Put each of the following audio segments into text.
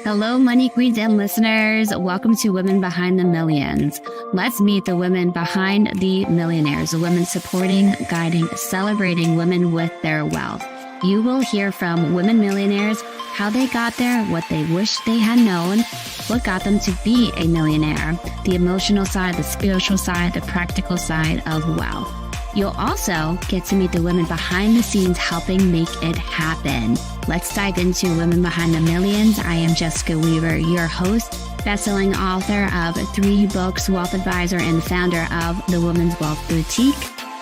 Hello, Money Queens and listeners. Welcome to Women Behind the Millions. Let's meet the women behind the millionaires, the women supporting, guiding, celebrating women with their wealth. You will hear from women millionaires, how they got there, what they wish they had known, what got them to be a millionaire, the emotional side, the spiritual side, the practical side of wealth. You'll also get to meet the women behind the scenes helping make it happen. Let's dive into Women Behind the Millions. I am Jessica Weaver, your host, best-selling author of 3 books, wealth advisor, and founder of the Women's Wealth Boutique.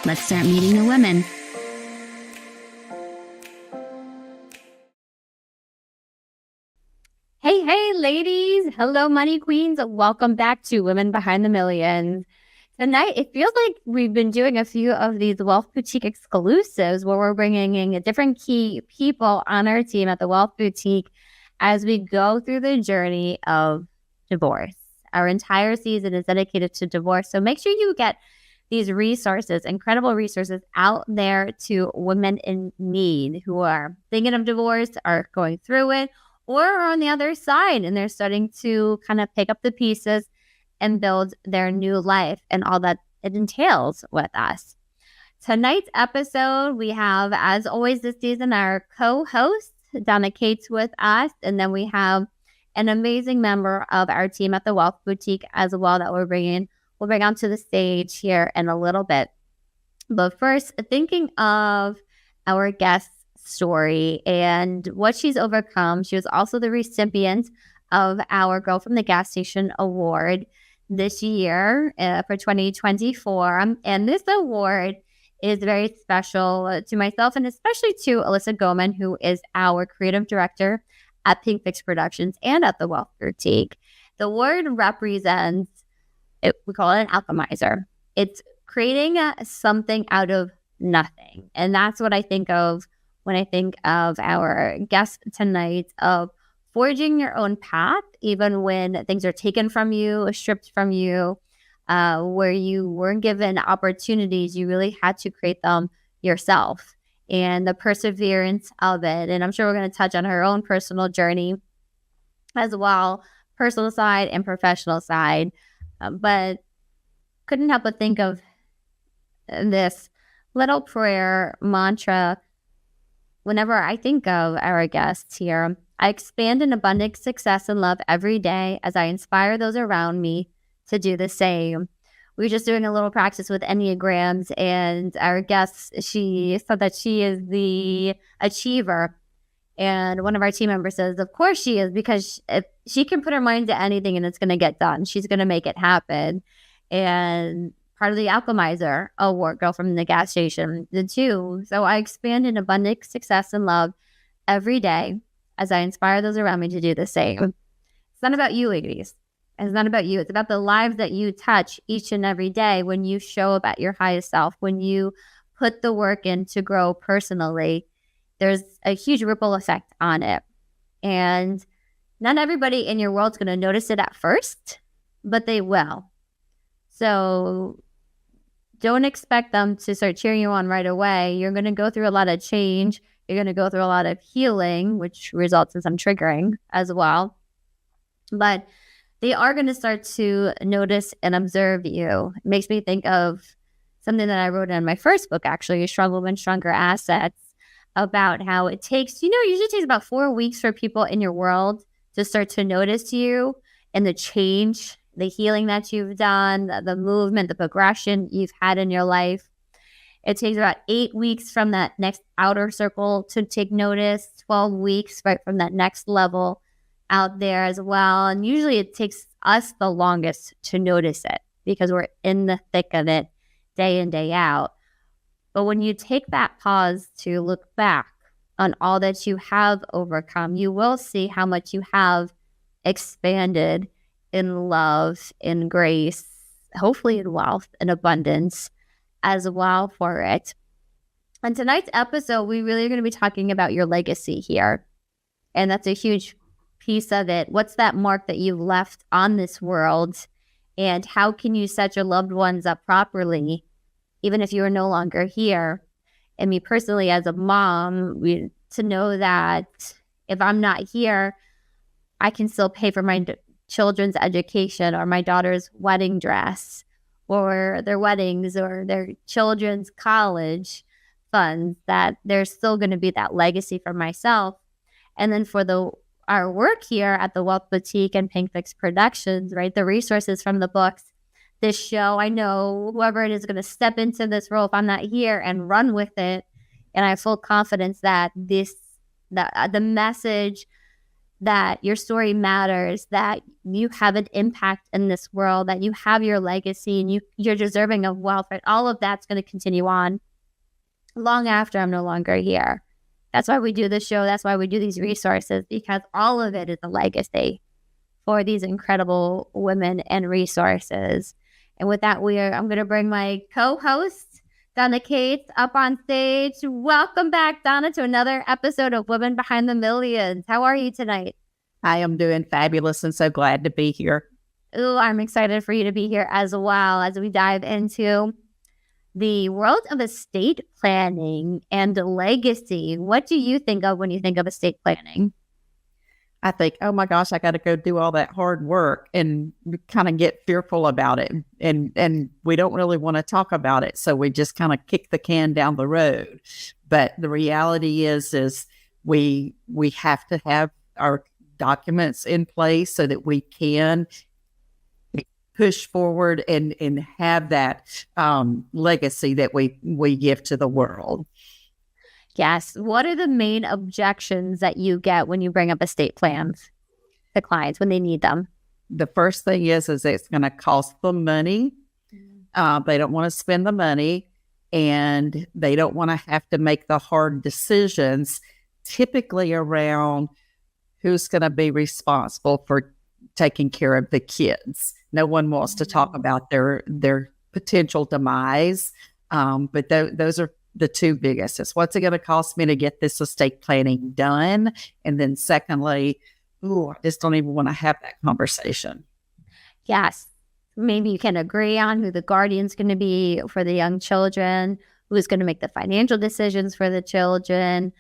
Let's start meeting the women. Hey, ladies. Hello, Money Queens. Welcome back to Women Behind the Millions. Tonight, it feels like we've been doing a few of these Wealth Boutique exclusives where we're bringing in different key people on our team at the Wealth Boutique as we go through the journey of divorce. Our entire season is dedicated to divorce. So make sure you get these resources, incredible resources out there to women in need who are thinking of divorce, are going through it, or are on the other side and they're starting to kind of pick up the pieces and build their new life and all that it entails with us. Tonight's episode, we have, as always this season, our co-host, Donna with us. And then we have an amazing member of our team at the Wealth Boutique as well that we'll bring onto the stage here in a little bit. But first, thinking of our guest's story and what she's overcome. She was also the recipient of our Girl from the Gas Station Award this year for 2024. And this award is very special to myself and especially to Alyssa Goman, who is our creative director at Pink Fix Productions and at the Wealth Boutique. The award represents, we call it an alchemizer. It's creating something out of nothing. And that's what I think of when I think of our guest tonight, of forging your own path, even when things are taken from you, stripped from you, where you weren't given opportunities, you really had to create them yourself, and the perseverance of it. And I'm sure we're going to touch on her own personal journey as well, personal side and professional side. But couldn't help but think of this little prayer mantra whenever I think of our guests here. I expand in abundant success and love every day as I inspire those around me to do the same. We were just doing a little practice with Enneagrams, and our guest, she said that she is the achiever. And one of our team members says, of course she is, because if she can put her mind to anything and it's going to get done. She's going to make it happen. And part of the Alchemizer Award, Girl from the Gas Station, the two. So I expand in abundant success and love every day as I inspire those around me to do the same. It's not about you, ladies. It's not about you. It's about the lives that you touch each and every day when you show up at your highest self, when you put the work in to grow personally. There's a huge ripple effect on it. And not everybody in your world is going to notice it at first, but they will. So don't expect them to start cheering you on right away. You're going to go through a lot of change. You're going to go through a lot of healing, which results in some triggering as well. But they are going to start to notice and observe you. It makes me think of something that I wrote in my first book, actually, Strong Women, Stronger Assets, about how it takes, usually takes about 4 weeks for people in your world to start to notice you and the change, the healing that you've done, the movement, the progression you've had in your life. It takes about 8 weeks from that next outer circle to take notice, 12 weeks right from that next level out there as well. And usually it takes us the longest to notice it because we're in the thick of it day in, day out. But when you take that pause to look back on all that you have overcome, you will see how much you have expanded in love, in grace, hopefully in wealth and abundance as well for it. On tonight's episode, we really are going to be talking about your legacy here. And that's a huge piece of it. What's that mark that you've left on this world? And how can you set your loved ones up properly, even if you are no longer here? And me personally, as a mom, to know that if I'm not here, I can still pay for my children's education or my daughter's wedding dress or their weddings or their children's college funds, that there's still going to be that legacy for myself. And then for our work here at the Wealth Boutique and Pink Fix Productions, right, the resources from the books, this show, I know whoever it is going to step into this role if I'm not here and run with it. And I have full confidence that the message that your story matters, that you have an impact in this world, that you have your legacy and you're deserving of wealth, right? All of that's going to continue on long after I'm no longer here. That's why we do this show. That's why we do these resources, because all of it is a legacy for these incredible women and resources. And with that, I'm going to bring my co-host, Donna Cates, up on stage. Welcome back, Donna, to another episode of Women Behind the Millions. How are you tonight? I am doing fabulous and so glad to be here. Ooh, I'm excited for you to be here as well as we dive into the world of estate planning and legacy. What do you think of when you think of estate planning? I think, oh my gosh, I got to go do all that hard work, and kind of get fearful about it. And we don't really want to talk about it. So we just kind of kick the can down the road. But the reality is we have to have our documents in place so that we can push forward and have that legacy that we give to the world. Yes. What are the main objections that you get when you bring up estate plans to clients when they need them? The first thing is it's going to cost them money. They don't want to spend the money, and they don't want to have to make the hard decisions, typically around who's going to be responsible for taking care of the kids. No one wants to talk about their potential demise, but those are the two biggest. It's what's it going to cost me to get this estate planning done? And then secondly, I just don't even want to have that conversation. Yes. Maybe you can agree on who the guardian's going to be for the young children, who's going to make the financial decisions for the children.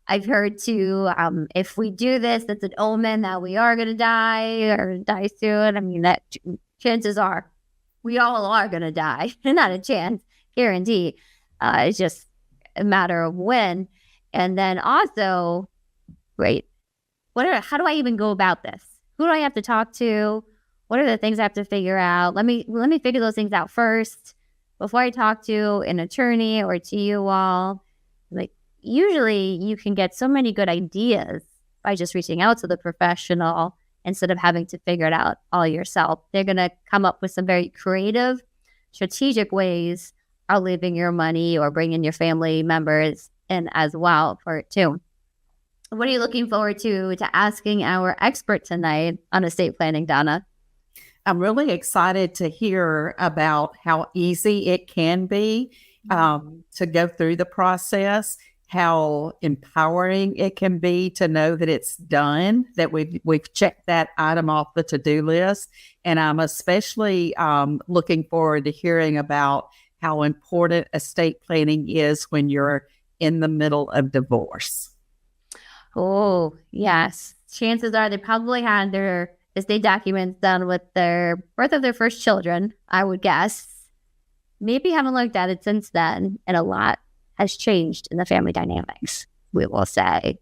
I've heard too, if we do this, it's an omen that we are going to die or die soon. I mean, that chances are we all are going to die. Not a chance, guarantee. It's just a matter of when. And then also, how do I even go about this? Who do I have to talk to? What are the things I have to figure out? Let me figure those things out first before I talk to an attorney or to you all. Like, usually you can get so many good ideas by just reaching out to the professional instead of having to figure it out all yourself. They're going to come up with some very creative, strategic ways of leaving your money or bringing your family members in as well for it too. What are you looking forward to asking our expert tonight on estate planning, Donna? I'm really excited to hear about how easy it can be to go through the process, how empowering it can be to know that it's done, that we've checked that item off the to-do list. And I'm especially looking forward to hearing about how important estate planning is when you're in the middle of divorce. Oh, yes. Chances are they probably had their estate documents done with their birth of their first children, I would guess. Maybe haven't looked at it since then, and a lot has changed in the family dynamics, we will say.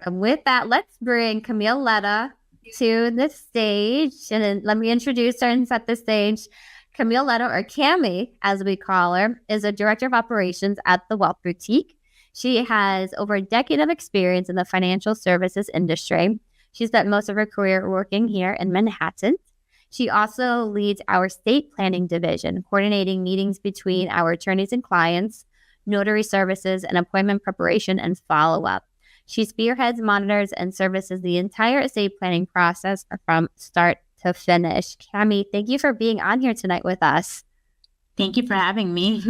And with that, let's bring Camille Ledda to the stage. And then let me introduce her and set the stage. Camille Ledda, or Cammy, as we call her, is a director of operations at the Wealth Boutique. She has over a decade of experience in the financial services industry. She spent most of her career working here in Manhattan. She also leads our estate planning division, coordinating meetings between our attorneys and clients, notary services, and appointment preparation and follow-up. She spearheads, monitors, and services the entire estate planning process from start to finish. Cammy, thank you for being on here tonight with us. Thank you for having me.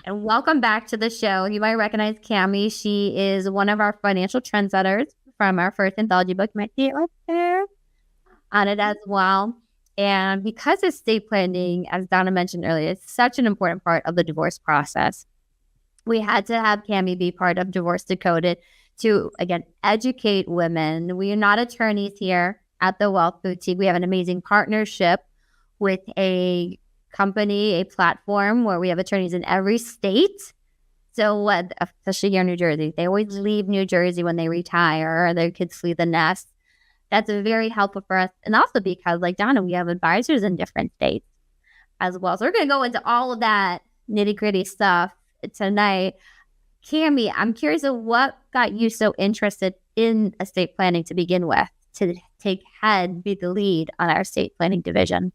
And welcome back to the show. You might recognize Cammy. She is one of our financial trendsetters from our first anthology book. You might see it right there on it as well. And because estate planning, as Donna mentioned earlier, is such an important part of the divorce process, we had to have Cammy be part of Divorce Decoded to, again, educate women. We are not attorneys here at the Wealth Boutique. We have an amazing partnership with a company, a platform where we have attorneys in every state. So especially here in New Jersey, they always leave New Jersey when they retire, or their kids flee the nest. That's very helpful for us. And also because, like Donna, we have advisors in different states as well. So we're going to go into all of that nitty-gritty stuff tonight. Cammy, I'm curious of what got you so interested in estate planning to begin with, to be the lead on our estate planning division.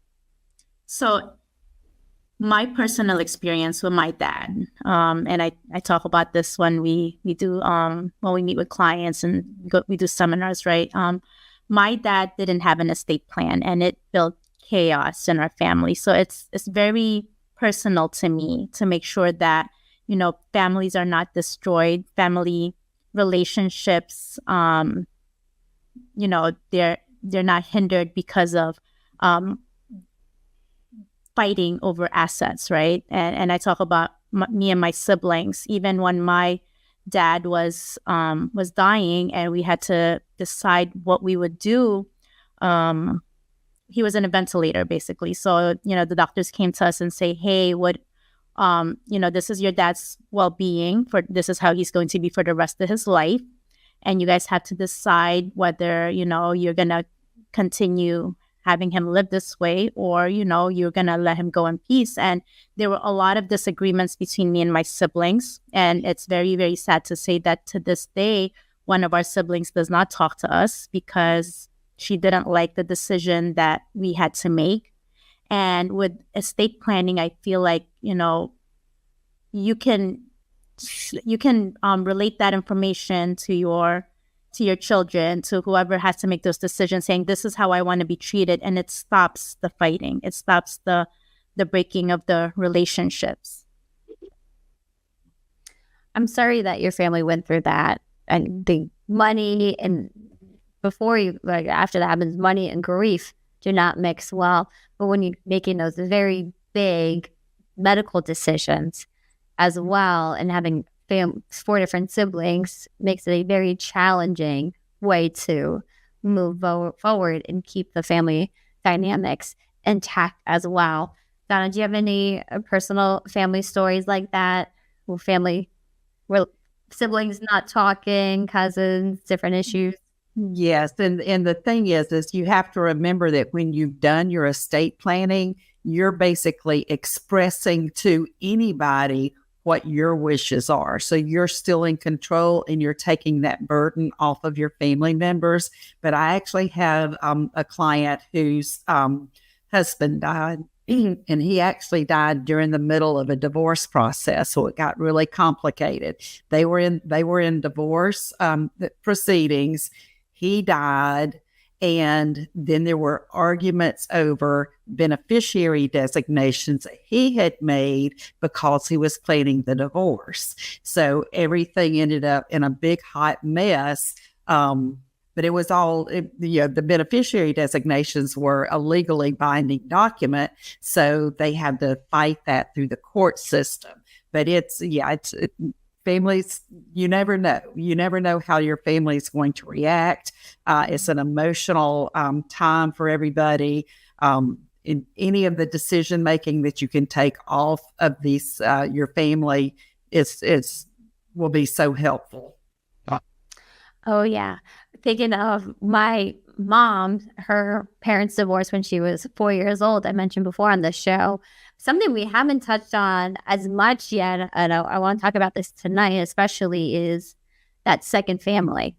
So my personal experience with my dad, and I talk about this when we do when we meet with clients and we do seminars, right? My dad didn't have an estate plan, and it built chaos in our family. So it's very personal to me to make sure that, you know, families are not destroyed, family relationships, you know, they're not hindered because of fighting over assets, right? And I talk about me and my siblings. Even when my dad was dying and we had to decide what we would do, he was in a ventilator, basically. So, you know, the doctors came to us and say, hey, you know, this is your dad's well-being, this is how he's going to be for the rest of his life. And you guys have to decide whether, you know, you're going to continue having him live this way, or, you know, you're going to let him go in peace. And there were a lot of disagreements between me and my siblings. And it's very, very sad to say that to this day, one of our siblings does not talk to us because she didn't like the decision that we had to make. And with estate planning, I feel like, you know, you can relate that information to your children, to whoever has to make those decisions, saying, this is how I want to be treated. And it stops the fighting. It stops the breaking of the relationships. I'm sorry that your family went through that. And the money, and after that happens, money and grief do not mix well. But when you're making those very big medical decisions as well, and having 4 different siblings, makes it a very challenging way to move forward and keep the family dynamics intact as well. Donna, do you have any personal family stories like that? Where siblings not talking, cousins, different issues? Yes. And the thing is you have to remember that when you've done your estate planning, you're basically expressing to anybody what your wishes are. So you're still in control, and you're taking that burden off of your family members. But I actually have a client whose husband died, and he actually died during the middle of a divorce process. So it got really complicated. They were in divorce proceedings. He died. And then there were arguments over beneficiary designations that he had made because he was planning the divorce. So everything ended up in a big hot mess. But it was the beneficiary designations were a legally binding document. So they had to fight that through the court system. But families, you never know. You never know how your family is going to react. It's an emotional time for everybody. In any of the decision making that you can take off of these, your family, will be so helpful. Oh yeah, thinking of my mom, her parents divorced when she was 4 years old. I mentioned before on the show. Something we haven't touched on as much yet, and I want to talk about this tonight especially, is that second family.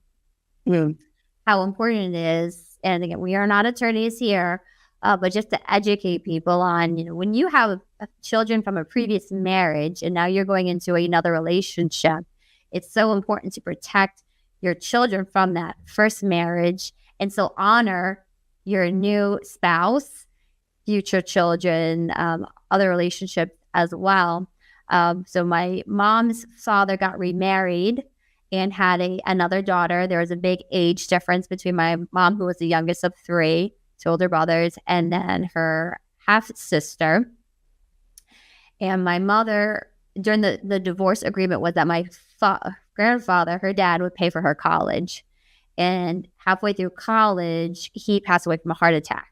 How important it is. And again, we are not attorneys here, but just to educate people on, you know, when you have children from a previous marriage and now you're going into another relationship, it's so important to protect your children from that first marriage, and so honor your new spouse, future children, other relationships as well. So my mom's father got remarried and had another daughter. There was a big age difference between my mom, who was the youngest of 3, 2 older brothers, and then her half-sister. And my mother, during the divorce agreement, was that my grandfather, her dad, would pay for her college. And halfway through college, he passed away from a heart attack.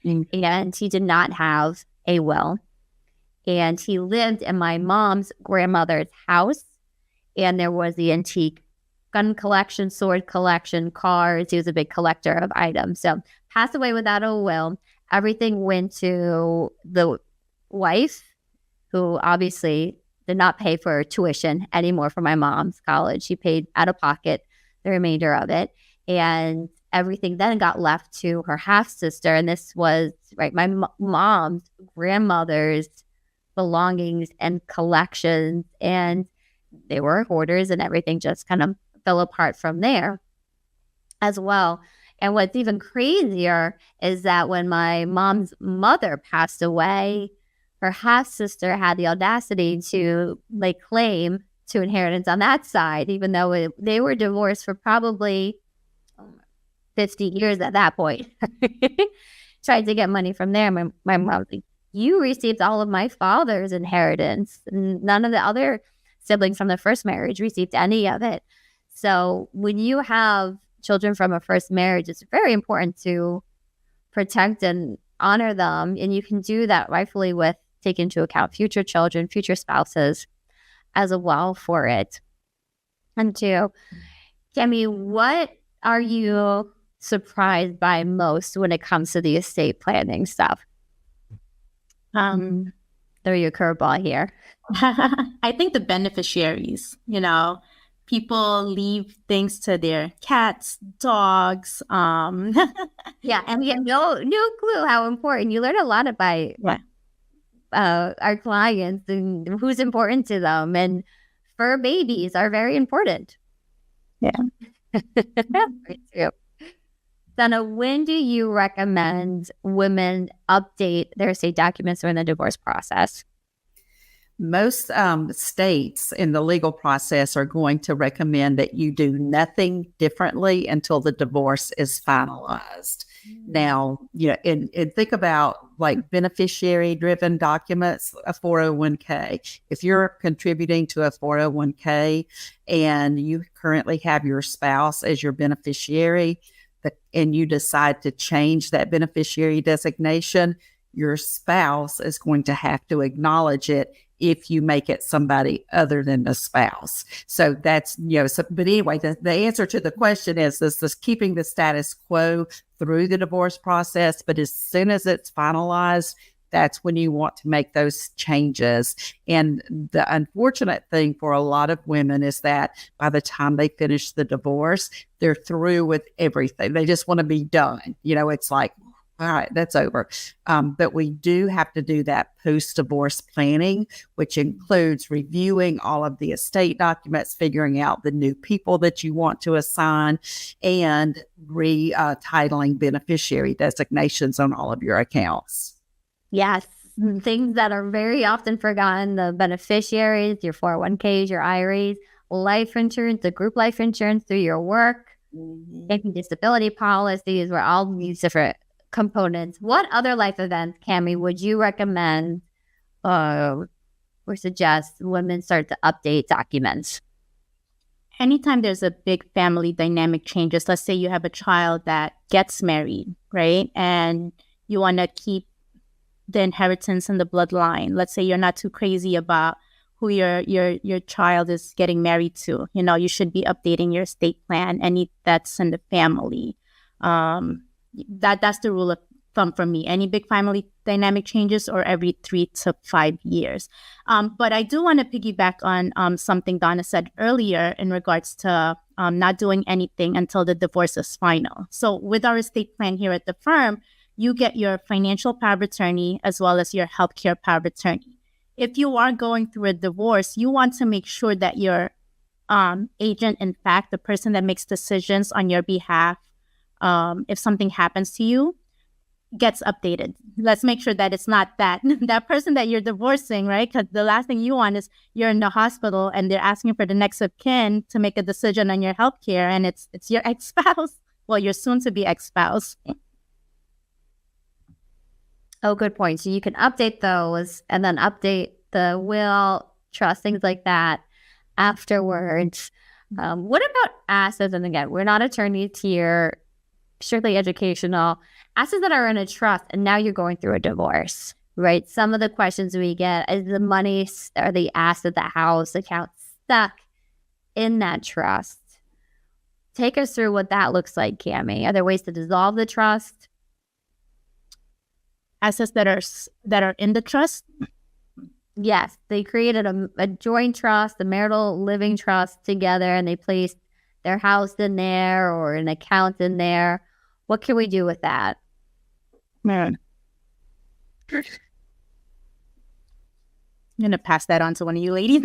And he did not have a will. And he lived in my mom's grandmother's house. And there was the antique gun collection, sword collection, cars. He was a big collector of items. So passed away without a will. Everything went to the wife, who obviously did not pay for tuition anymore for my mom's college. She paid out of pocket the remainder of it. And everything then got left to her half-sister. And this was, right, my mom's grandmother's belongings and collections. And they were hoarders, and everything just kind of fell apart from there as well. And what's even crazier is that when my mom's mother passed away, her half-sister had the audacity to lay claim to inheritance on that side, even though they were divorced for probably 50 years at that point. Tried to get money from there. My mom was like, you received all of my father's inheritance. None of the other siblings from the first marriage received any of it. So when you have children from a first marriage, it's very important to protect and honor them. And you can do that rightfully with taking into account future children, future spouses as well for it. And two, Camille, what are you surprised by most when it comes to the estate planning stuff? Throw you a curveball here. I think the beneficiaries, people leave things to their cats, dogs. Yeah, and we have no clue how important. You learn a lot by our clients and who's important to them. And fur babies are very important. Yeah. Me too. Donna, when do you recommend women update their estate documents during the divorce process? Most states in the legal process are going to recommend that you do nothing differently until the divorce is finalized. Now, and think about like beneficiary-driven documents, a 401k. If you're contributing to a 401k and you currently have your spouse as your beneficiary, and you decide to change that beneficiary designation, your spouse is going to have to acknowledge it if you make it somebody other than the spouse. So that's, but anyway, the answer to the question is this keeping the status quo through the divorce process, but as soon as it's finalized, that's when you want to make those changes. And the unfortunate thing for a lot of women is that by the time they finish the divorce, they're through with everything. They just want to be done. It's like, all right, that's over. But we do have to do that post-divorce planning, which includes reviewing all of the estate documents, figuring out the new people that you want to assign, and retitling beneficiary designations on all of your accounts. Yes, things that are very often forgotten: the beneficiaries, your 401ks, your IRAs, life insurance, the group life insurance through your work, taking disability policies, where all these different components. What other life events, Camille, would you recommend or suggest women start to update documents? Anytime there's a big family dynamic changes, let's say you have a child that gets married, right? And you want to keep the inheritance in the bloodline. Let's say you're not too crazy about who your child is getting married to. You should be updating your estate plan, any that's in the family. That's the rule of thumb for me. Any big family dynamic changes, or every 3 to 5 years. But I do want to piggyback on something Donna said earlier in regards to not doing anything until the divorce is final. So with our estate plan here at the firm, you get your financial power of attorney as well as your healthcare power of attorney. If you are going through a divorce, you want to make sure that your agent, in fact, the person that makes decisions on your behalf, if something happens to you, gets updated. Let's make sure that it's not that person that you're divorcing, right? Because the last thing you want is you're in the hospital and they're asking for the next of kin to make a decision on your healthcare, and it's your ex-spouse. Well, your soon-to-be ex-spouse. Oh, good point. So you can update those and then update the will, trust, things like that afterwards. What about assets? And again, we're not attorneys here, strictly educational. Assets that are in a trust, and now you're going through a divorce, right? Some of the questions we get is the money or the asset, the house account stuck in that trust. Take us through what that looks like, Cammy. Are there ways to dissolve the trust? Assets that are in the trust? Yes, they created a joint trust, a marital living trust together, and they placed their house in there or an account in there. What can we do with that? Man. I'm going to pass that on to one of you ladies.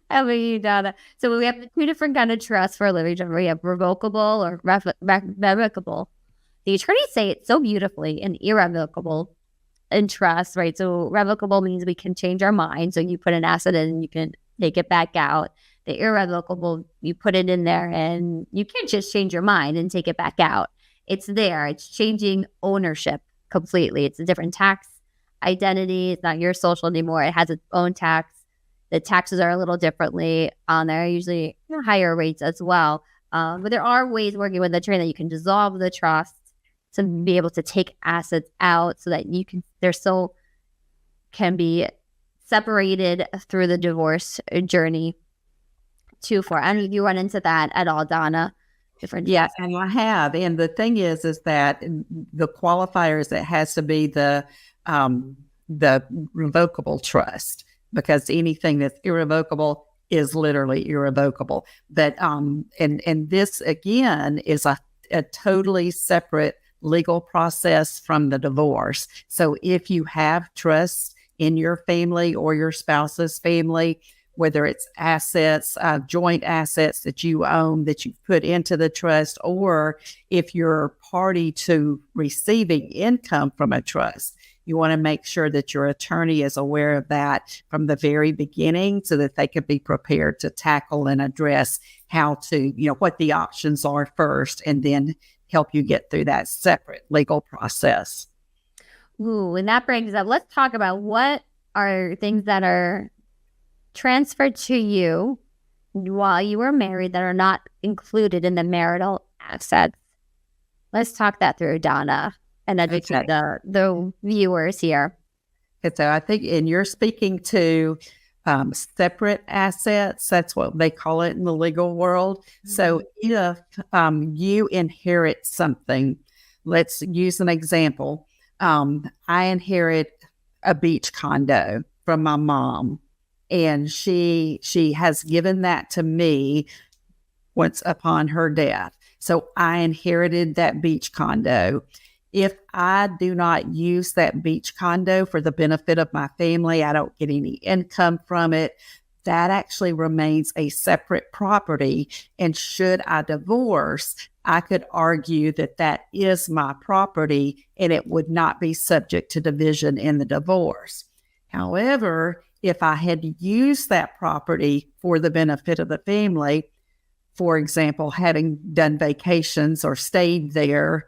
How about you, Donna? So we have two different kind of trusts for a living trust. We have revocable or revocable. The attorneys say it so beautifully, and irrevocable in trust, right? So revocable means we can change our mind. So you put an asset in and you can take it back out. The irrevocable, you put it in there and you can't just change your mind and take it back out. It's there. It's changing ownership completely. It's a different tax identity. It's not your social anymore. It has its own tax. The taxes are a little differently on there, usually higher rates as well. But there are ways working with the attorney that you can dissolve the trust to be able to take assets out so that you can, can be separated through the divorce journey. 2-4. I don't know if you run into that at all, Donna. Yes, and I have. And the thing is that the qualifiers, it has to be the revocable trust, because anything that's irrevocable is literally irrevocable. But and this again is a totally separate legal process from the divorce. So if you have trust in your family or your spouse's family, whether it's assets, joint assets that you own that you put into the trust, or if you're party to receiving income from a trust, you want to make sure that your attorney is aware of that from the very beginning so that they can be prepared to tackle and address how to, what the options are first, and then help you get through that separate legal process. Ooh, and that brings up, let's talk about what are things that are transferred to you while you were married that are not included in the marital assets. Let's talk that through, Donna, and educate the viewers here. Okay, so I think, and you're speaking to separate assets. That's what they call it in the legal world. Mm-hmm. So if you inherit something, let's use an example. I inherit a beach condo from my mom, and she has given that to me once upon her death. So I inherited that beach condo. If I do not use that beach condo for the benefit of my family, I don't get any income from it, that actually remains a separate property. And should I divorce, I could argue that that is my property and it would not be subject to division in the divorce. However, if I had used that property for the benefit of the family, for example, having done vacations or stayed there,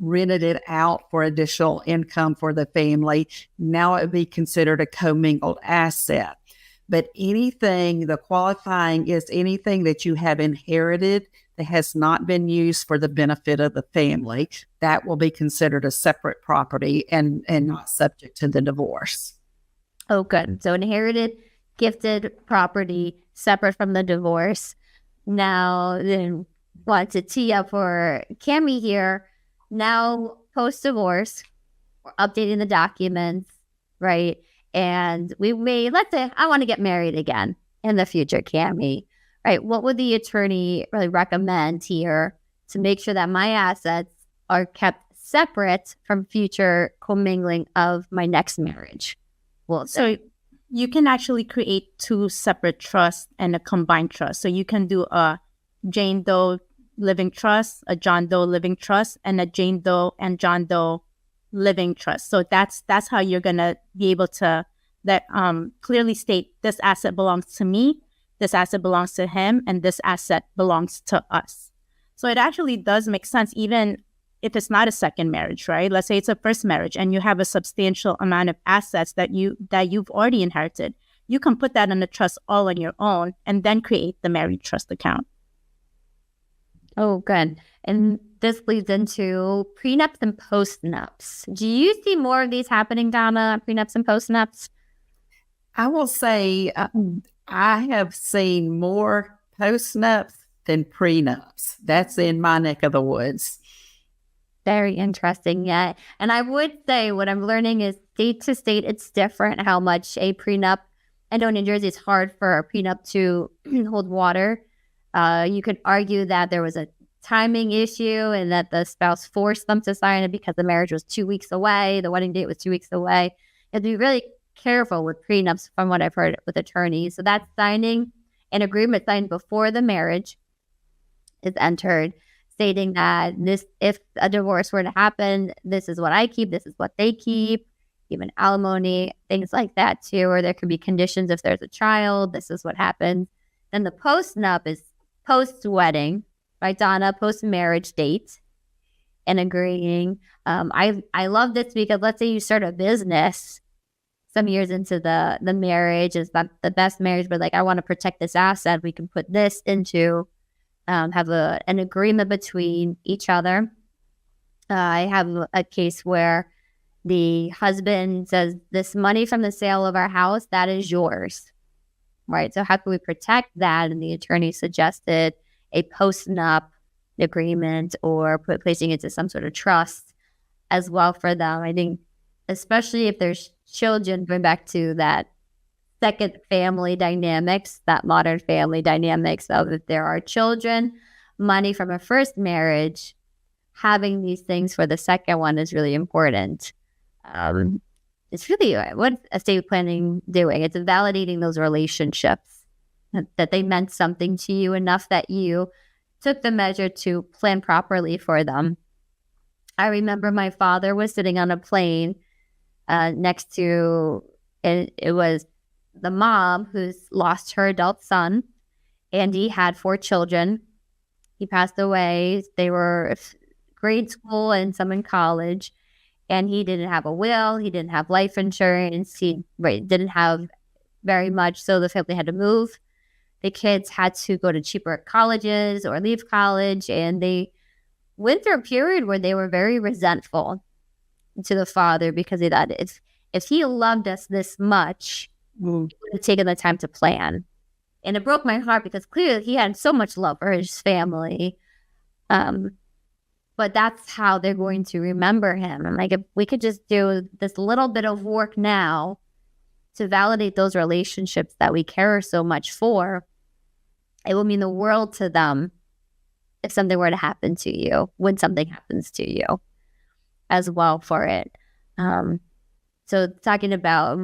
rented it out for additional income for the family, now it would be considered a commingled asset. But the qualifying is anything that you have inherited that has not been used for the benefit of the family, that will be considered a separate property and not subject to the divorce. Oh, good. So inherited, gifted property, separate from the divorce. Now, then, want to tee up for Cammy here. Now, post-divorce, we're updating the documents, right? And let's say, I want to get married again in the future, Cammy, right? What would the attorney really recommend here to make sure that my assets are kept separate from future commingling of my next marriage? Well, so you can actually create two separate trusts and a combined trust. So you can do a Jane Doe living trust, a John Doe living trust, and a Jane Doe and John Doe living trust. So that's how you're gonna be able to clearly state this asset belongs to me, this asset belongs to him, and this asset belongs to us. So it actually does make sense, even if it's not a second marriage, right? Let's say it's a first marriage and you have a substantial amount of assets that you've already inherited. you can put that in the trust all on your own and then create the married trust account. Oh, good. And this leads into prenups and postnups. Do you see more of these happening, Donna, prenups and postnups? I will say I have seen more postnups than prenups. That's in my neck of the woods. Very interesting, yeah. And I would say what I'm learning is state to state, it's different how much a prenup. I know in New Jersey it's hard for a prenup to hold water. You could argue that there was a timing issue and that the spouse forced them to sign it because the marriage was 2 weeks away. The wedding date was 2 weeks away. You have to be really careful with prenups from what I've heard with attorneys. So that's signing an agreement signed before the marriage is entered, stating that if a divorce were to happen, this is what I keep, this is what they keep, even alimony, things like that too, or there could be conditions if there's a child, this is what happens. Then the postnup is post-wedding, right, Donna, post-marriage date and agreeing. I love this because let's say you start a business some years into the marriage, is not the best marriage, but like, I want to protect this asset. We can put this into, have an agreement between each other. I have a case where the husband says, this money from the sale of our house, that is yours, right? So how can we protect that? And the attorney suggested a post-nup agreement or placing it to some sort of trust as well for them. I think especially if there's children, going back to that second family dynamics, that modern family dynamics of if there are children, money from a first marriage, having these things for the second one is really important. It's really what estate planning doing. It's validating those relationships, that they meant something to you enough that you took the measure to plan properly for them. I remember my father was sitting on a plane next to, it was the mom who's lost her adult son, and he had 4 children. He passed away. They were grade school and some in college, and he didn't have a will. He didn't have life insurance. He didn't have very much, so the family had to move. The kids had to go to cheaper colleges or leave college, and they went through a period where they were very resentful to the father because they thought if he loved us this much, he would have taken the time to plan. And it broke my heart because clearly he had so much love for his family. But that's how they're going to remember him. And like, if we could just do this little bit of work now to validate those relationships that we care so much for, it will mean the world to them if something were to happen to you, when something happens to you as well for it. So talking about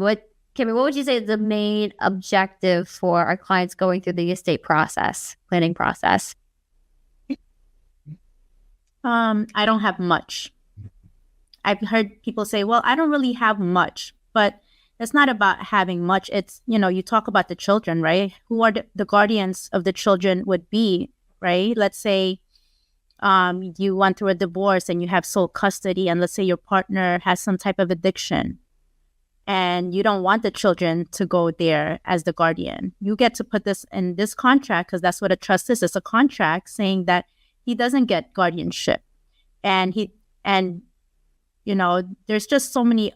Camille, what would you say is the main objective for our clients going through the estate planning process? I don't have much. I've heard people say, well, I don't really have much, but it's not about having much. It's, you talk about the children, right? Who are the guardians of the children would be, right? Let's say you went through a divorce and you have sole custody, and let's say your partner has some type of addiction and you don't want the children to go there as the guardian. You get to put this in this contract because that's what a trust is. It's a contract saying that he doesn't get guardianship. And there's just so many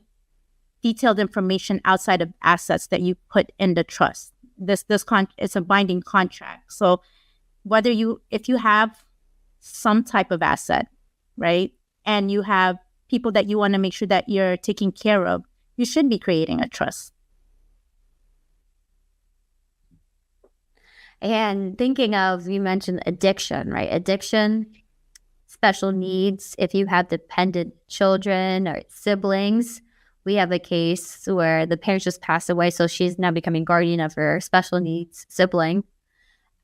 detailed information outside of assets that you put in the trust. It's a binding contract. So if you have some type of asset, right, and you have people that you want to make sure that you're taking care of, you should be creating a trust. And thinking of, you mentioned addiction, right? Addiction, special needs. If you have dependent children or siblings, we have a case where the parents just passed away, so she's now becoming guardian of her special needs sibling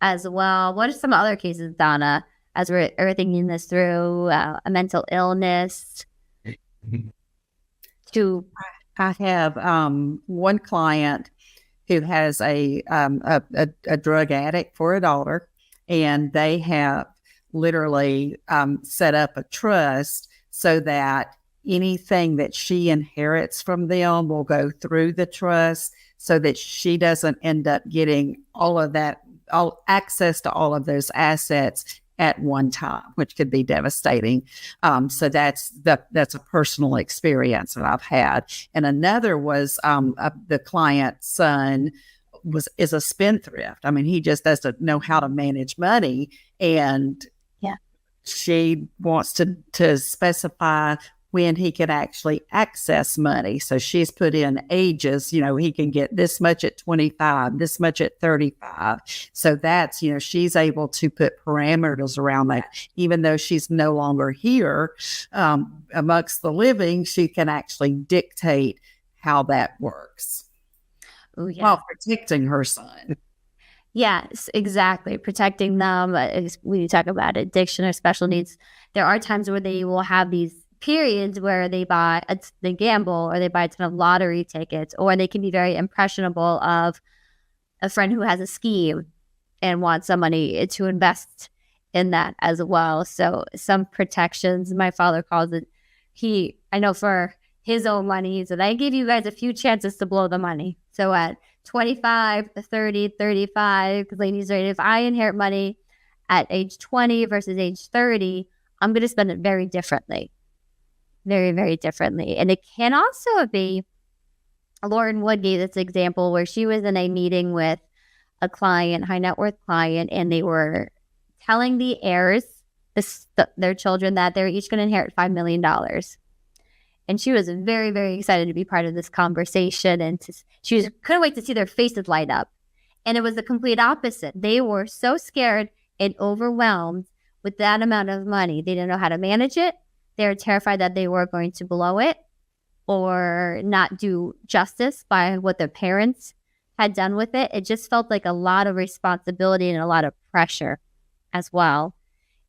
as well. What are some other cases, Donna, as we're thinking this through, a mental illness? I have one client who has a drug addict for a daughter, and they have literally set up a trust so that anything that she inherits from them will go through the trust. so that she doesn't end up getting all access to all of those assets at one time, which could be devastating. So that's a personal experience that I've had. And another was the client's son is a spendthrift. I mean, he just doesn't know how to manage money, and she wants to specify when he can actually access money. So she's put in ages, he can get this much at 25, this much at 35. So that's, she's able to put parameters around that. Even though she's no longer here amongst the living, she can actually dictate how that works while protecting her son. Yes, exactly. Protecting them. When you talk about addiction or special needs, there are times where they will have these periods where they gamble, or they buy a ton of lottery tickets, or they can be very impressionable of a friend who has a scheme and wants somebody to invest in that as well. So some protections, my father calls it, I know for his own money, he said, I give you guys a few chances to blow the money. So at 25, 30, 35, because ladies, right, if I inherit money at age 20 versus age 30, I'm going to spend it very differently. Very, very differently. And it can also be, Lauren Wood gave this example where she was in a meeting with a client, high net worth client, and they were telling the heirs, their children, that they're each going to inherit $5 million. And she was very, very excited to be part of this conversation. And couldn't wait to see their faces light up. And it was the complete opposite. They were so scared and overwhelmed with that amount of money. They didn't know how to manage it. They were terrified that they were going to blow it or not do justice by what their parents had done with it. It just felt like a lot of responsibility and a lot of pressure as well.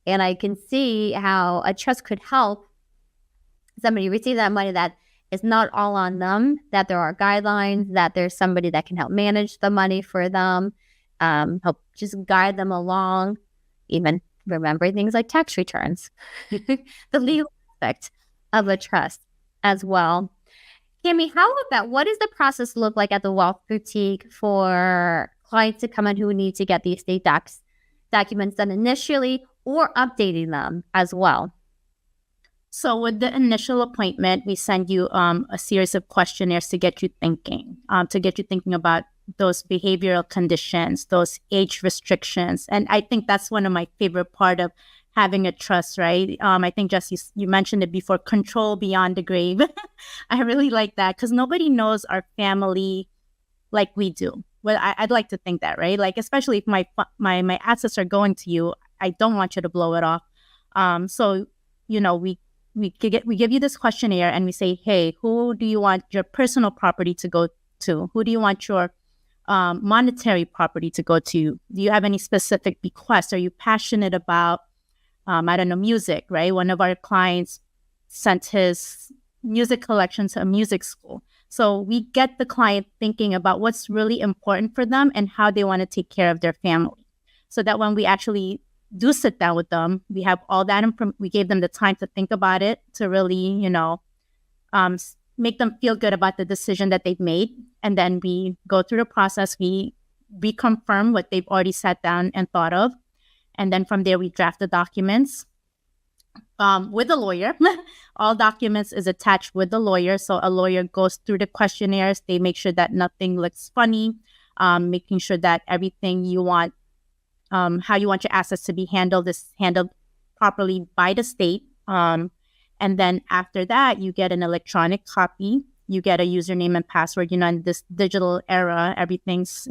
And I can see how a trust could help somebody receive that money, that it's not all on them, that there are guidelines, that there's somebody that can help manage the money for them, help just guide them along, even remember things like tax returns, the legal aspect of a trust as well. Camille, how about, what does the process look like at the Wealth Boutique for clients to come in who need to get the estate documents done initially, or updating them as well? So with the initial appointment, we send you a series of questionnaires to get you thinking about those behavioral conditions, those age restrictions. And I think that's one of my favorite part of having a trust, right? I think, Jess, you mentioned it before, control beyond the grave. I really like that, because nobody knows our family like we do. Well, I'd like to think that, right? Like, especially if my assets are going to you, I don't want you to blow it off. So, we give you this questionnaire and we say, hey, who do you want your personal property to go to? Who do you want your monetary property to go to? Do you have any specific bequests? Are you passionate about, music, right? One of our clients sent his music collection to a music school. So we get the client thinking about what's really important for them and how they want to take care of their family. So that when we actually do sit down with them, we have all that. We gave them the time to think about it, to really, make them feel good about the decision that they've made. And then we go through the process. We reconfirm what they've already sat down and thought of. And then from there, we draft the documents with a lawyer. All documents is attached with the lawyer. So a lawyer goes through the questionnaires. They make sure that nothing looks funny, making sure that everything you want, how you want your assets to be handled, is handled properly by the state. And then after that, you get an electronic copy. You get a username and password. In this digital era, everything's,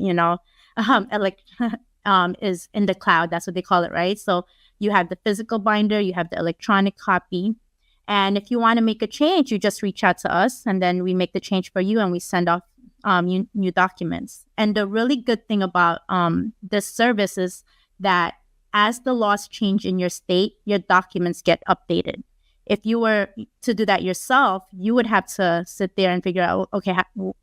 is in the cloud. That's what they call it, right? So you have the physical binder, you have the electronic copy. And if you want to make a change, you just reach out to us, and then we make the change for you, and we send off new documents. And the really good thing about this service is that as the laws change in your state, your documents get updated. If you were to do that yourself, you would have to sit there and figure out, okay,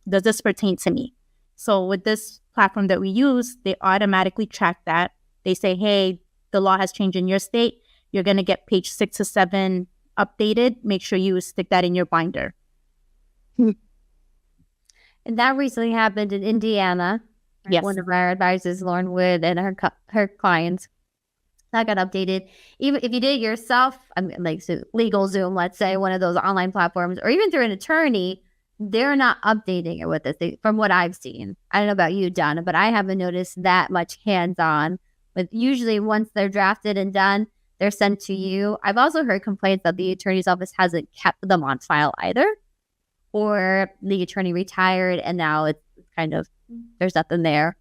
does this pertain to me? So with this platform that we use, they automatically track that. They say, hey, the law has changed in your state. You're going to get page 6 to 7 updated. Make sure you stick that in your binder. And that recently happened in Indiana. Yes. One of our advisors, Lauren Wood, and her clients, that got updated. Even if you did it yourself, I mean, like LegalZoom, let's say, one of those online platforms, or even through an attorney, they're not updating it with us. From what I've seen, I don't know about you, Donna, but I haven't noticed that much hands-on. But usually, once they're drafted and done, they're sent to you. I've also heard complaints that the attorney's office hasn't kept them on file either, or the attorney retired and now it's kind of, there's nothing there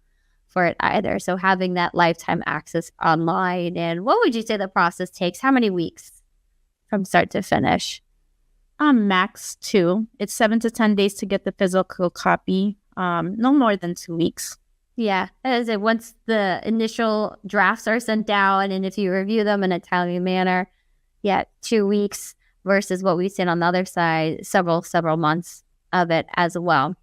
for it either. So having that lifetime access online. And what would you say the process takes? How many weeks from start to finish? Max 2. It's 7 to 10 days to get the physical copy. No more than 2 weeks. Yeah, as it once the initial drafts are sent down, and if you review them in a timely manner, 2 weeks versus what we've seen on the other side, several months of it as well.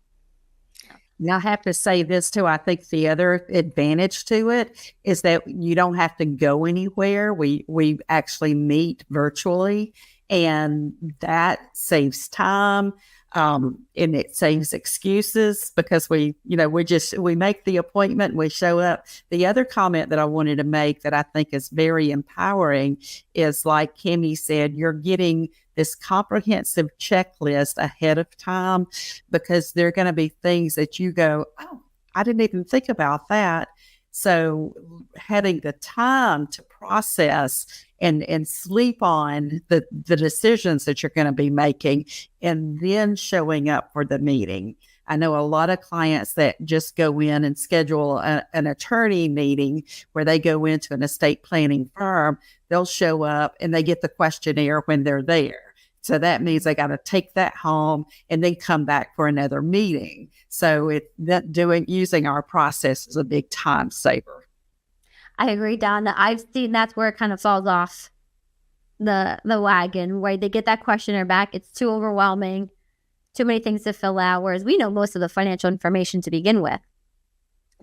Now, I have to say this too. I think the other advantage to it is that you don't have to go anywhere. We actually meet virtually, and that saves time. And it saves excuses because we make the appointment and we show up. The other comment that I wanted to make that I think is very empowering is, like Kimmy said, you're getting this comprehensive checklist ahead of time, because there are going to be things that you go, oh, I didn't even think about that. So having the time to process and sleep on the decisions that you're going to be making, and then showing up for the meeting. I know a lot of clients that just go in and schedule an attorney meeting where they go into an estate planning firm. They'll show up and they get the questionnaire when they're there. So that means they got to take that home and then come back for another meeting. So using our process is a big time saver. I agree, Donna. I've seen that's where it kind of falls off the wagon, where they get that questionnaire back. It's too overwhelming, too many things to fill out, whereas we know most of the financial information to begin with.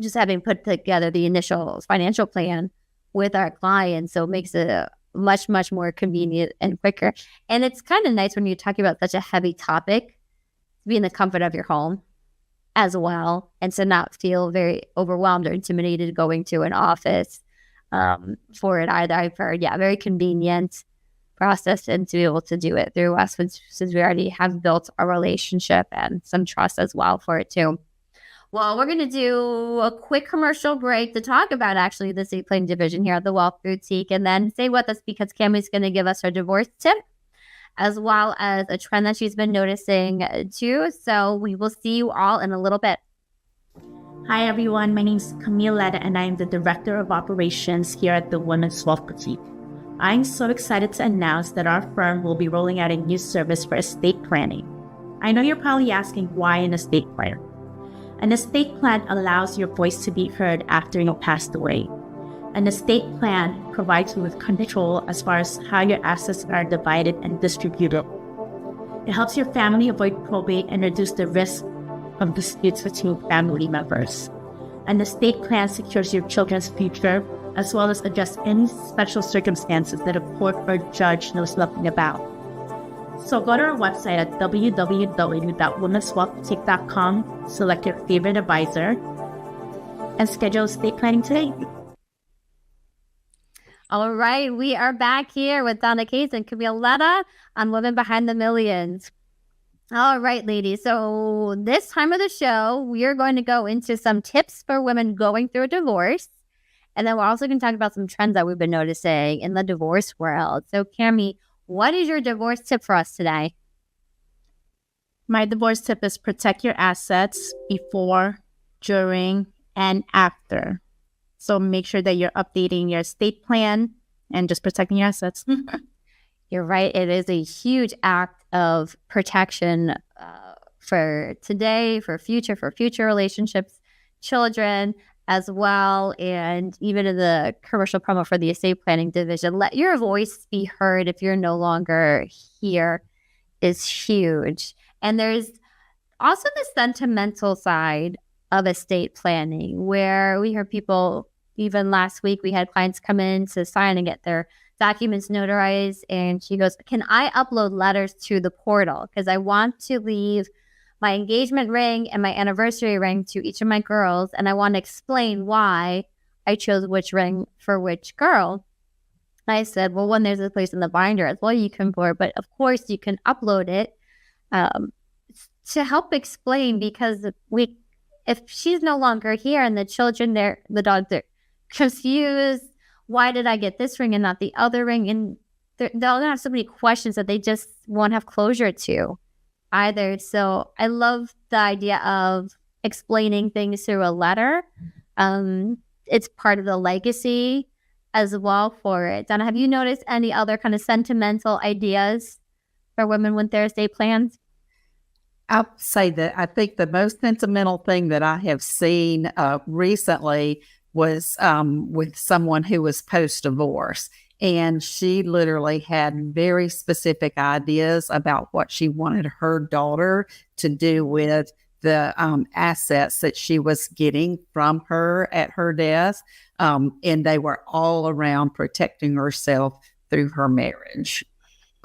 Just having put together the initial financial plan with our clients, so it makes it much, much more convenient and quicker. And it's kind of nice when you're talking about such a heavy topic to be in the comfort of your home as well, and to not feel very overwhelmed or intimidated going to an office for it either. I've heard, very convenient process, and to be able to do it through us since we already have built a relationship and some trust as well for it too. Well, we're going to do a quick commercial break to talk about actually the estate planning division here at the Wealth Boutique, and then stay with us because Cammie's going to give us her divorce tip, as well as a trend that she's been noticing too. So we will see you all in a little bit. Hi, everyone. My name is Camille Ledda, and I am the Director of Operations here at the Women's Wealth Boutique. I'm so excited to announce that our firm will be rolling out a new service for estate planning. I know you're probably asking, why an estate planner? An estate plan allows your voice to be heard after you've passed away. An estate plan provides you with control as far as how your assets are divided and distributed. It helps your family avoid probate and reduce the risk of disputes between family members. An estate plan secures your children's future, as well as address any special circumstances that a court or judge knows nothing about. So go to our website at www.womenswealthboutique.com, select your favorite advisor, and schedule estate planning today. All right, we are back here with Donna Case and Camille Ledda on Women Behind the Millions. All right, ladies. So this time of the show, we are going to go into some tips for women going through a divorce. And then we're also going to talk about some trends that we've been noticing in the divorce world. So Cammie, what is your divorce tip for us today? My divorce tip is protect your assets before, during, and after. So make sure that you're updating your estate plan and just protecting your assets. You're right. It is a huge act of protection for today, for future relationships, children as well. And even in the commercial promo for the estate planning division, let your voice be heard if you're no longer here is huge. And there's also the sentimental side of estate planning, where we heard people, even last week, we had clients come in to sign and get their documents notarized. And she goes, can I upload letters to the portal? Because I want to leave my engagement ring and my anniversary ring to each of my girls, and I want to explain why I chose which ring for which girl. And I said, well, when there's a place in the binder as well you can for, but of course you can upload it to help explain, because if she's no longer here and the children, the dogs are confused, why did I get this ring and not the other ring? And they'll have so many questions that they just won't have closure to either. So I love the idea of explaining things through a letter. It's part of the legacy as well for it. Donna, have you noticed any other kind of sentimental ideas for women with their estate plans? I'll say that I think the most sentimental thing that I have seen recently was with someone who was post-divorce. And she literally had very specific ideas about what she wanted her daughter to do with the assets that she was getting from her at her death. And they were all around protecting herself through her marriage.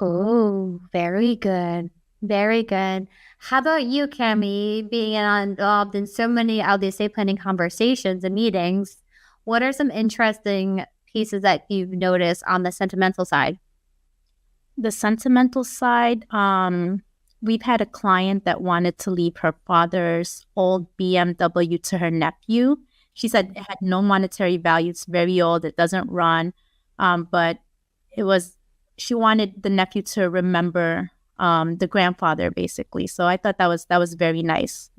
Oh, very good. Very good. How about you, Camille, being involved in so many of the estate planning conversations and meetings? What are some interesting pieces that you've noticed on the sentimental side? The sentimental side, we've had a client that wanted to leave her father's old BMW to her nephew. She said it had no monetary value. It's very old. It doesn't run. But she wanted the nephew to remember the grandfather, basically. So I thought that was very nice.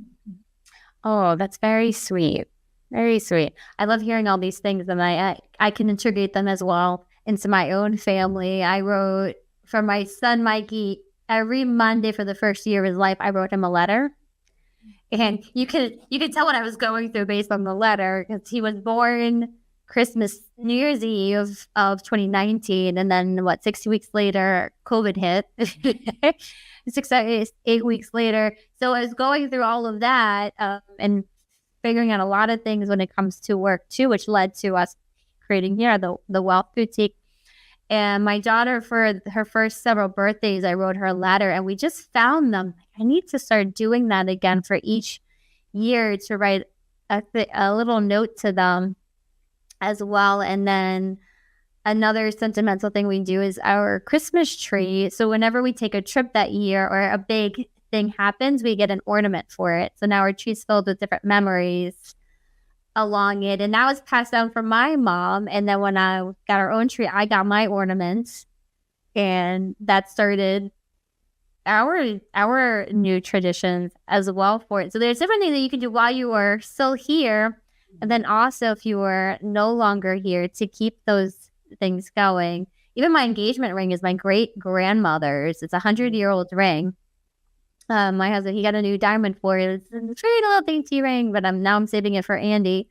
Oh, that's very sweet. Very sweet. I love hearing all these things, and I can integrate them as well into my own family. I wrote for my son Mikey every Monday for the first year of his life. I wrote him a letter, and you could tell what I was going through based on the letter, because he was born New Year's Eve of 2019, and then 60 weeks later, COVID hit. 8 weeks later, so I was going through all of that and figuring out a lot of things when it comes to work too, which led to us creating the Wealth Boutique. And my daughter, for her first several birthdays, I wrote her a letter, and we just found them. I need to start doing that again for each year, to write a little note to them as well. And then another sentimental thing we do is our Christmas tree. So whenever we take a trip that year or a big thing happens, we get an ornament for it. So now our tree's filled with different memories along it. And that was passed down from my mom. And then when I got our own tree, I got my ornaments. And that started our new traditions as well for it. So there's different things that you can do while you are still here. And then also if you are no longer here, to keep those things going. Even my engagement ring is my great grandmother's. It's a 100-year-old ring. My husband, he got a new diamond for it. It's a pretty little dainty ring, but I'm saving it for Andy,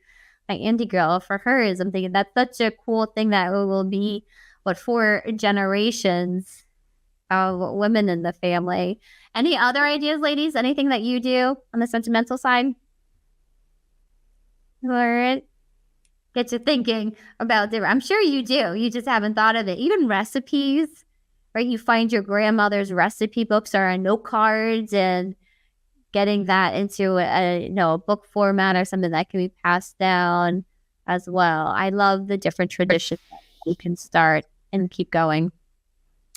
my Andy girl, for hers. I'm thinking that's such a cool thing that it will be 4 generations of women in the family. Any other ideas, ladies? Anything that you do on the sentimental side? Or get you thinking about different. I'm sure you do. You just haven't thought of it. Even recipes, right? You find your grandmother's recipe books or note cards, and getting that into a book format or something that can be passed down as well. I love the different traditions that you can start and keep going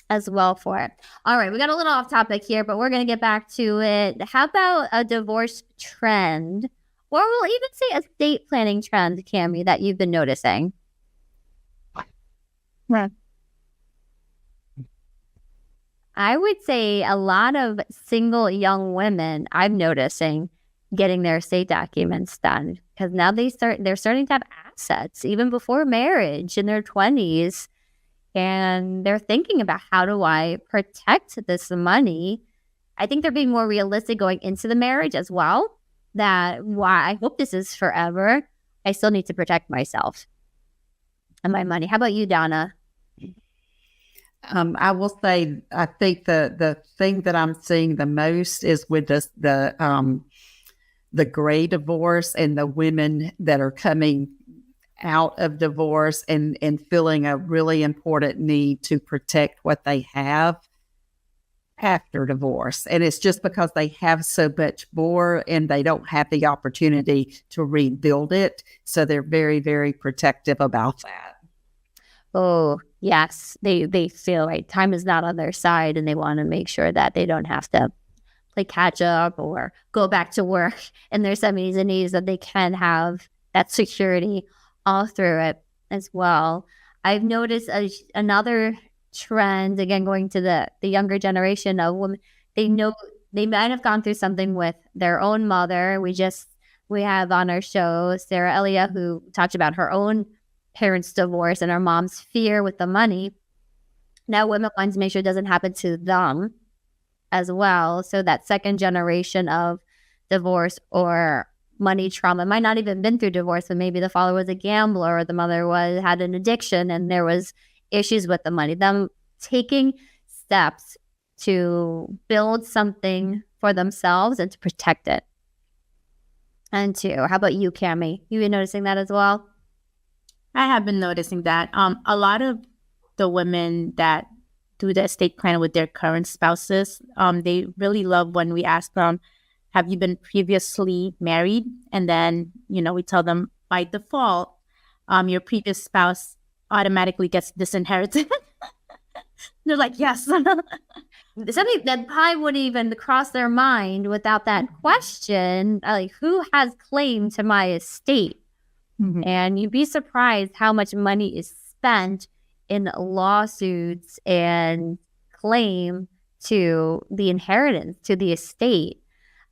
as well for it. All right, we got a little off topic here, but we're going to get back to it. How about a divorce trend? Or we'll even say estate planning trend, Cammy, that you've been noticing. Right. I would say a lot of single young women, I'm noticing, getting their estate documents done, because now they're starting to have assets even before marriage in their 20s, and they're thinking about, how do I protect this money? I think they're being more realistic going into the marriage as well. That why I hope this is forever, I still need to protect myself and my money. How about you, Donna? I will say, I think the thing that I'm seeing the most is with the gray divorce, and the women that are coming out of divorce and feeling a really important need to protect what they have after divorce. And it's just because they have so much more and they don't have the opportunity to rebuild it. So they're very, very protective about that. Oh, yes. They feel like time is not on their side, and they want to make sure that they don't have to play catch up or go back to work in their 70s and 80s, that they can have that security all through it as well. I've noticed another trend, again, going to the younger generation of women. They know they might have gone through something with their own mother. We have on our show Sarah Elia, who talked about her own parents' divorce and her mom's fear with the money. Now women want to make sure it doesn't happen to them as well. So that second generation of divorce or money trauma might not even been through divorce, but maybe the father was a gambler or the mother had an addiction and there was issues with the money. Them taking steps to build something for themselves and to protect it. And how about you, Cammy? You been noticing that as well? I have been noticing that. A lot of the women that do the estate plan with their current spouses, they really love when we ask them, have you been previously married? And then, we tell them by default, your previous spouse automatically gets disinherited. They're like, yes. Something that probably wouldn't even cross their mind without that question, like, who has claim to my estate? Mm-hmm. And you'd be surprised how much money is spent in lawsuits and claim to the inheritance, to the estate.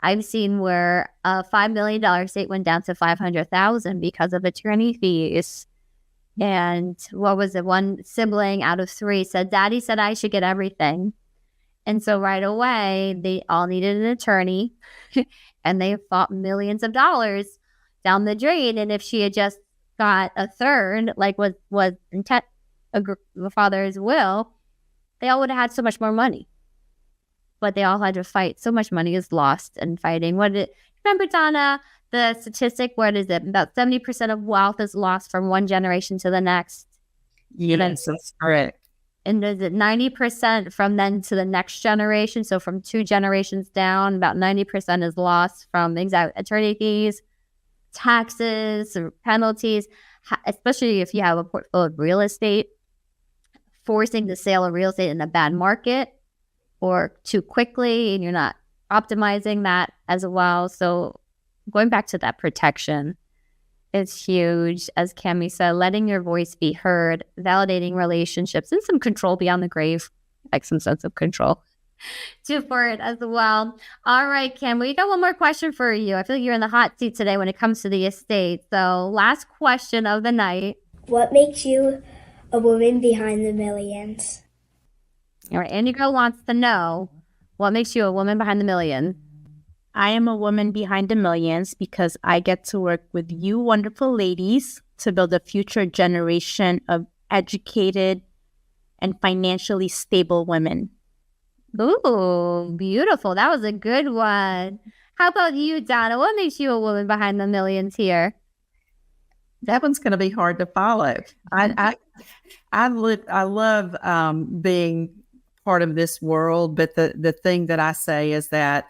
I've seen where a $5 million estate went down to $500,000 because of attorney fees. And what was it? One sibling out of 3 said, Daddy said I should get everything. And so right away, they all needed an attorney and they fought millions of dollars down the drain. And if she had just got a third, like was intent the father's will, they all would have had so much more money. But they all had to fight. So much money is lost in fighting. Remember, Donna, the statistic, what is it? About 70% of wealth is lost from one generation to the next. Yes, that's correct. And is it 90% from then to the next generation? So from 2 generations down, about 90% is lost from attorney fees, taxes, or penalties, especially if you have a portfolio of real estate, forcing the sale of real estate in a bad market or too quickly, and you're not optimizing that as well. So going back to that protection is huge. As Cammy said, letting your voice be heard, validating relationships, and some control beyond the grave, like some sense of control for it as well. All right, Cam, we got one more question for you. I feel like you're in the hot seat today when it comes to the estate. So last question of the night. What makes you a woman behind the millions? All right, Andy Girl wants to know, what makes you a woman behind the million? I am a woman behind the millions because I get to work with you wonderful ladies to build a future generation of educated and financially stable women. Ooh, beautiful. That was a good one. How about you, Donna? What makes you a woman behind the millions here? That one's going to be hard to follow. I love being part of this world, but the thing that I say is that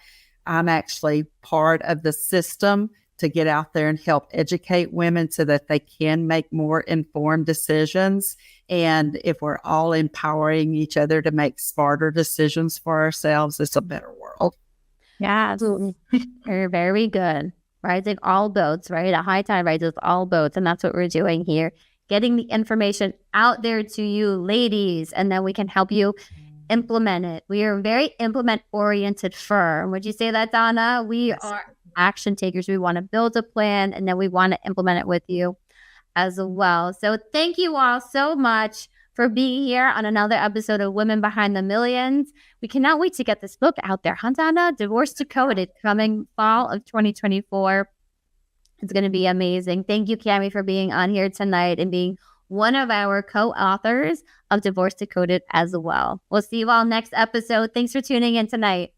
I'm actually part of the system to get out there and help educate women so that they can make more informed decisions. And if we're all empowering each other to make smarter decisions for ourselves, it's a better world. Yeah, very, very good. Rising all boats, right? A high tide rises all boats. And that's what we're doing here. Getting the information out there to you ladies, and then we can help you implement it. We are a very implement-oriented firm. Would you say that, Donna? We are action takers. We want to build a plan, and then we want to implement it with you as well. So thank you all so much for being here on another episode of Women Behind the Millions. We cannot wait to get this book out there. Huh, Donna? Divorce Decoded, coming fall of 2024. It's going to be amazing. Thank you, Cammy, for being on here tonight and being one of our co-authors of Divorce Decoded as well. We'll see you all next episode. Thanks for tuning in tonight.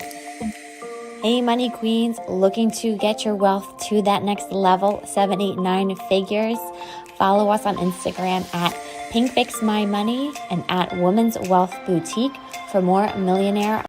Hey, money queens, looking to get your wealth to that next level, 7, 8, 9 figures? Follow us on Instagram at Pink Fix My Money and at Women's Wealth Boutique for more millionaire